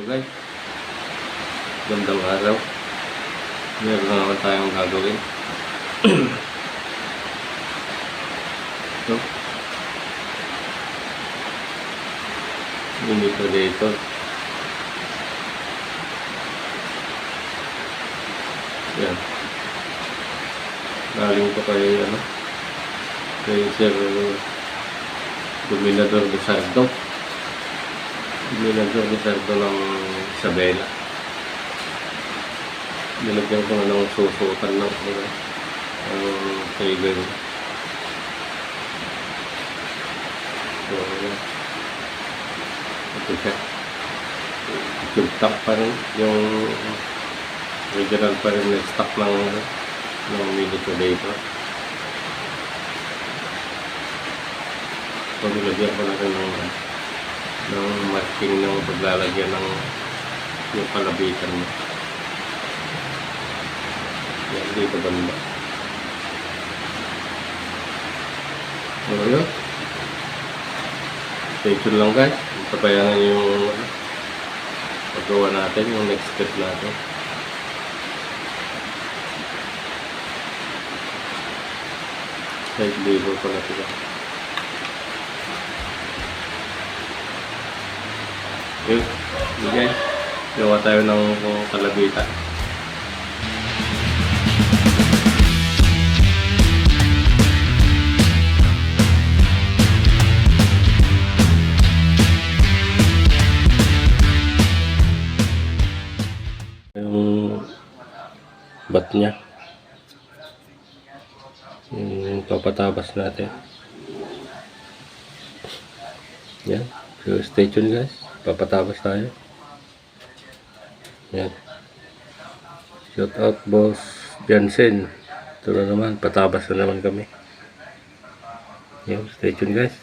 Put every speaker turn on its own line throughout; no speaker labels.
guys, gandang araw. Meron na naman tayong gagawin. So, dito. Yan. Galing ko kay Sir Dominador de Sardo. Dominador de Sardo ng Isabela. Nilagyan ko na ng susutan ng trigger. So, ito siya. Tube top pa rin. Yung original pa rin na stock ng mini-todator. So, nilagyan ko na rin ng marking ng paglalagyan ng yung kalabitan mo. Yan, dito banda. So, yun. Stay tuned lang guys. Tabayanan yung paggawa natin, yung next step natin. Side label pala sila. Yun. Okay. Gawa tayo ng kalabitan. Yung bat niya. Yung papatabas natin. Yan. So stay tuned guys. Papatabas tayo. Yan. Shout out Boss Jansen. Ito na naman. Patabas na naman kami. Yan. Stay tuned guys.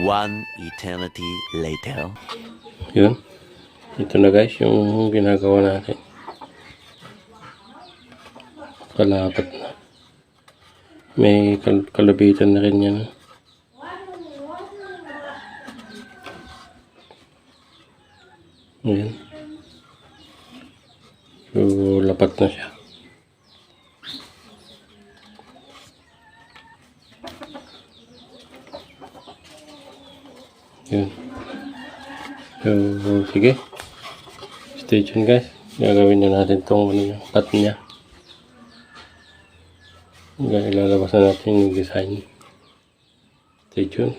One eternity later.
Yun. Ito na guys yung ginagawa natin. Kalapat na. May kalabitan na rin yan. Ayan. So, lapat na siya. Yun. So, sige. Stay tuned guys. Gagawin na natin itong cut niya. Ilalabas na natin yung design. Stay tuned.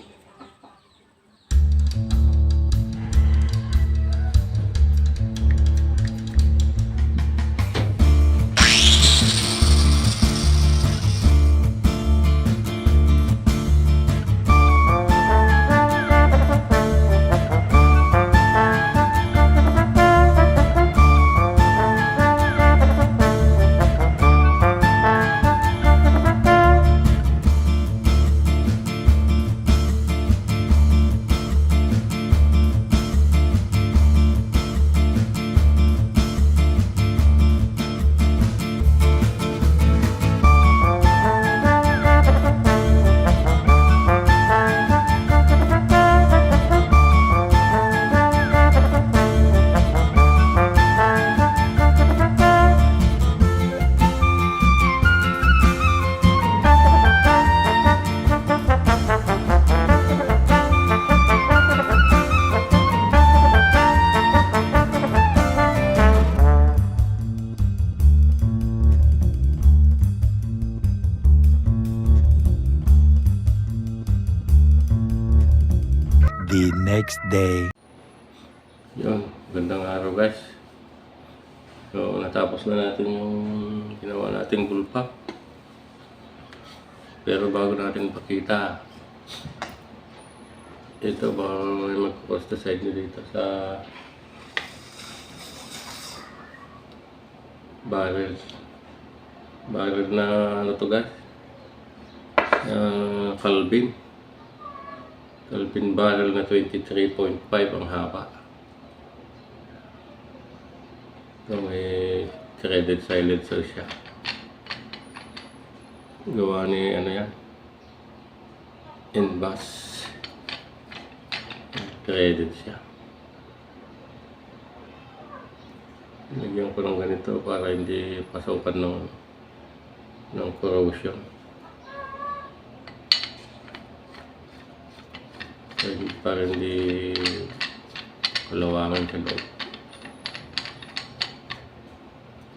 The next day.
Yun, gandang araw guys. So, natapos na natin yung ginawa nating bullpup. Pero bago natin pakita, ito ba may mag-cross the side nyo dito sa barrel. Barrel na ano to guys? Calvin barrel na 23.5 ang haba. So, may threaded silencer siya. Gawa ni ano yan? Inbus. Threaded siya. Lagyan ko ng ganito para hindi pasukan ng corrosion. Para hindi kalawangan sa loob.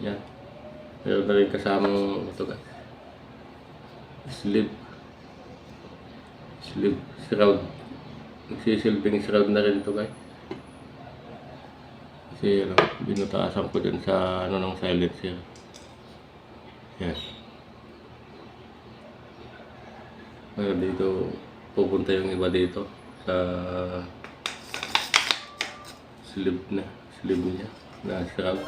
Yan. Meron na rin kasamang ito guys. Sleeve shroud. Nagsisilbing shroud na rin ito guys. Kasi ano, binutaasan ko dun sa ano ng silencer. Yan. Pero dito pupunta yung iba dito sa sleeve niya na shroud.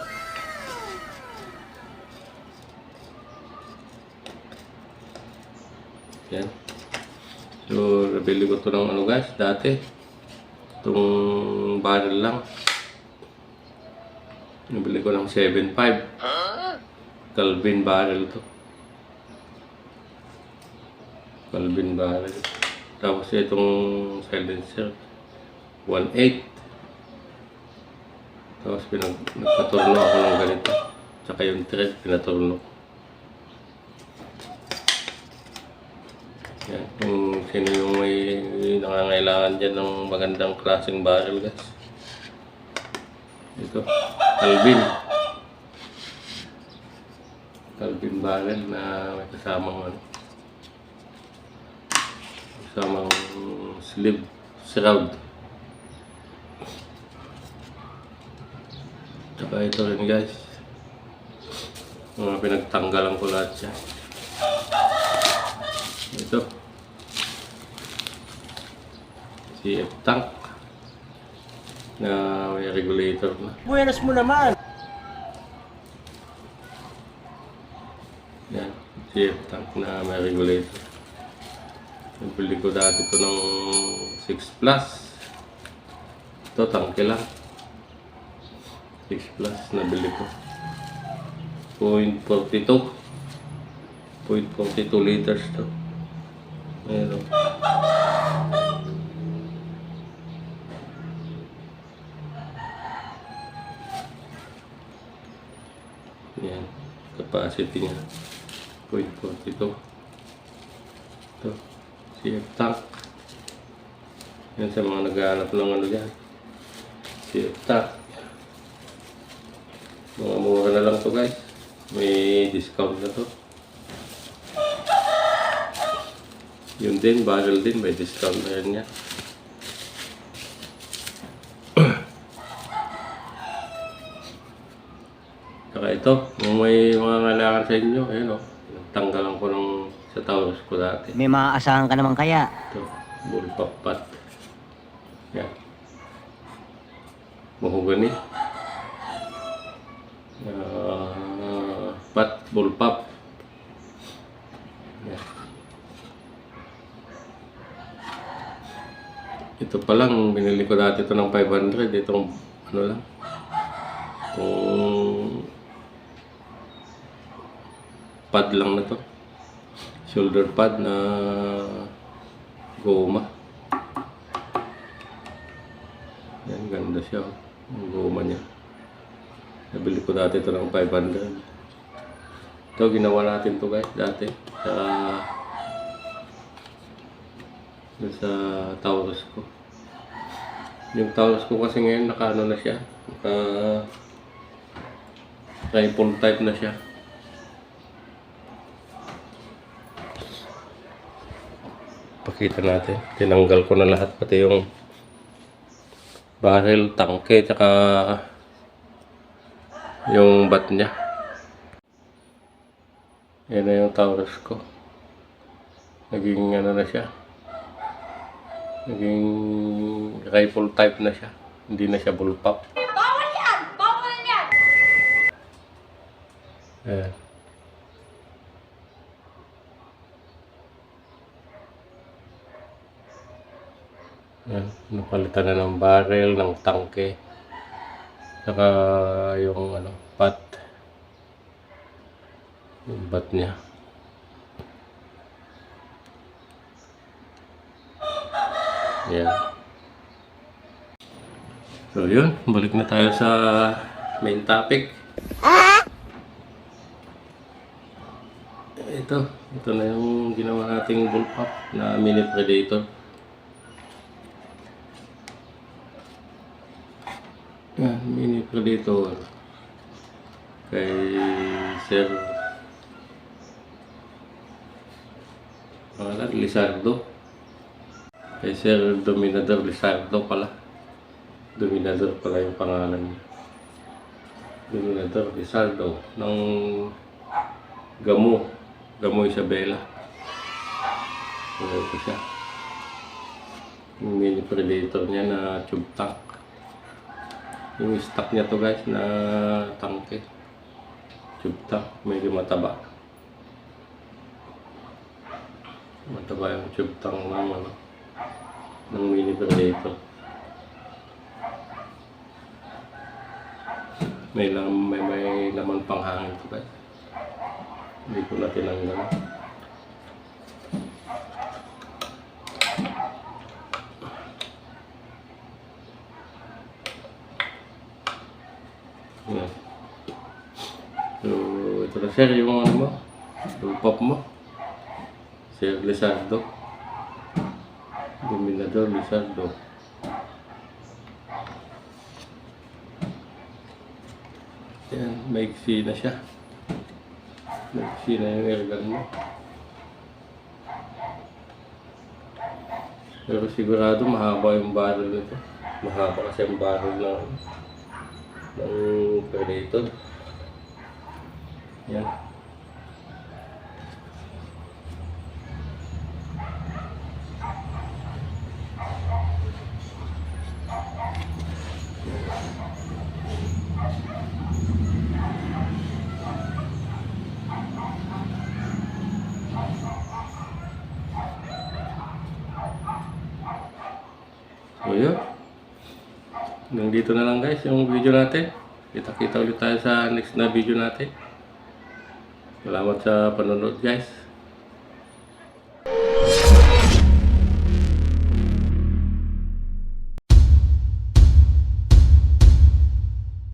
Yan. So, nabili ko to ng ano guys, dati. Itong barrel lang. Nabili ko ng 7.5. Calvin barrel to. Calvin barrel. Tapos itong silencer 1.8. Tapos nagpaturno ako ng ganito. Tsaka yung thread pinaturno. Yan. Kung sino yung may nangangailangan dyan ng magandang klaseng barrel guys. Ito. Calvin barrel na may kasamang sleeve shroud. Tsaka ito rin guys, mga pinagtanggalan ko lahat siya. Ito CF tank na may regulator na.
Buenas mo naman!
Yan, CF tank na may regulator. Nabili ko dati ito ng 6 plus. Ito, tangke lang. 6 plus, nabili ko. 0.42. 0.42 liters to. Ayan o. Ayan. Capacity niya. 0.42. Ito. CF tank. Yan sa mga naghahanap ng ano dyan. CF tank. Mga mura na lang to guys. May discount na to. Yun din, barrel din, may discount na yan niya. Saka ito, kung may mga ngalakan sa inyo, ayun o. Tanggalan ko ng sa Taurus ko dati.
May maaasahan ka naman kaya?
Ito, bullpup pot. Yan. Mahogany. Pot, bullpup. Yan. Ito pa lang, binili ko dati ito ng 500. Itong, ano lang. Itong pad lang na to. Shoulder pad na goma. Yan, ganda siya. Ang goma niya. Nabili ko dati ito ng 500. Ito, ginawa natin to guys dati. Sa Taurus ko. Yung Taurus ko kasi ngayon naka-ano na siya. Rifle type na siya. Pakita natin. Tinanggal ko na lahat. Pati yung barrel, tangke, tsaka yung bat niya. Yan na yung Taurus ko. Naging ano na siya. Naging rifle type na siya. Hindi na siya bullpup.
Bawal yan! Bawal yan!
Ayan. Ayan. Napalitan na ng barrel, ng tangke. Saka yung ano, bat. Yung bat niya. Ayan. So yun, balik na tayo sa main topic. Ito na yung ginawa nating bullpup na mini predator. Yan, mini predator kay Sir Lizardo. Kay Sir Dominador Lizardo pala. Dominador pala yung pangalan niya. Dominador Lizardo ng Gamo Isabela. Ito siya. Yung mini predator niya na tube tank. Yung stock niya to guys na tangke. Tube tank. Medyo mataba. Mataba yung tube tank ng mini predator. May laman pang hangin to guys. Hindi ko na tinanggal. Yan. So, ito na sir yung ano mo. Bullpup mo. Sir Lizardo. Dominador Lizardo. Yan, maiksi na siya. Maiksi na yung airgun mo. Pero sigurado mahaba yung barrel nito. Mahaba kasi ang barrel ng predator. Yan. So yun. Hanggang dito na lang guys yung video natin. Kita-kita ulit tayo sa next na video natin. Salamat sa panonood guys.